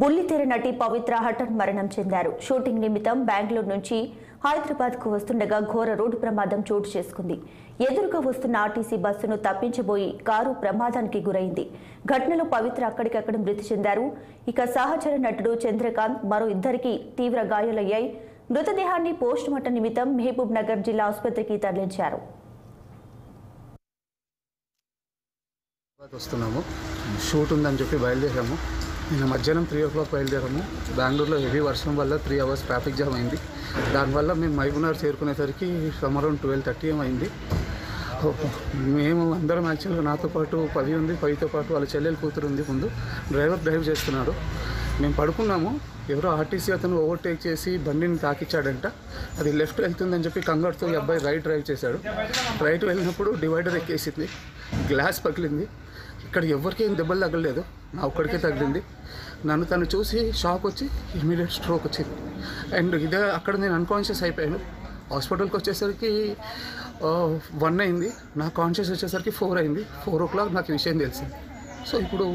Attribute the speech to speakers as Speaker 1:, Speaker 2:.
Speaker 1: బుల్లితెర నటి పవిత్ర హఠాన్ మరణం చెందారు. షూటింగ్ నిమిత్తం బెంగళూరు నుంచి హైదరాబాద్ కు వస్తుండగా ఘోర రోడ్డు ప్రమాదం చోటు చేసుకుంది. ఎదురుగా వస్తున్న ఆర్టీసీ బస్సును తప్పించబోయి కారు ప్రమాదానికి గురైంది. ఘటనలో పవిత్ర అక్కడికక్కడ మృతి చెందారు. ఇక సహచర నటుడు చంద్రకాంత్ మరో ఇద్దరికి తీవ్ర గాయాలయ్యాయి. మృతదేహాన్ని పోస్టుమార్టం నిమిత్తం మహబూబ్ నగర్ జిల్లా ఆసుపత్రికి తరలించారు.
Speaker 2: వస్తున్నాము, షూట్ ఉందని చెప్పి బయలుదేరాము. నిన్న మధ్యాహ్నం 3 o'clock బయలుదేరాము. బెంగళూరులో హెవీ వర్షం వల్ల 3 hours ట్రాఫిక్ జామ్ అయింది. దానివల్ల మేము మహబూబ్ నగర్ చేరుకునేసరికి అరౌండ్ 12:30 అయింది. మేము అందరం యాక్చువల్గా నాతో పాటు 10 ఉంది, 10తో పాటు వాళ్ళ చెల్లెలు కూతురు ఉంది. ముందు డ్రైవర్ డ్రైవ్ చేస్తున్నాడు. మేము పడుకున్నాము. ఎవరో ఆర్టీసీ అతను ఓవర్టేక్ చేసి బండిని తాకిచ్చాడంట. అది లెఫ్ట్ వెళ్తుందని చెప్పి కంగారుతో ఈ అబ్బాయి రైట్ డ్రైవ్ చేశాడు. రైట్ వెళ్ళినప్పుడు డివైడర్ ఎక్కేసింది, గ్లాస్ పగిలింది. ఇక్కడ ఎవరికి ఏం దెబ్బలు తగలలేదు, నా ఒక్కడికే తగిలింది. నన్ను తను చూసి షాక్ వచ్చి ఇమీడియట్ స్ట్రోక్ వచ్చింది. అండ్ ఇదే అక్కడ నేను అన్కాన్షియస్ అయిపోయాను. హాస్పిటల్కి వచ్చేసరికి 1 అయింది. నా కాన్షియస్ వచ్చేసరికి 4 అయింది. 4 o'clock నాకు ఈ విషయం తెలిసింది. సో ఇప్పుడు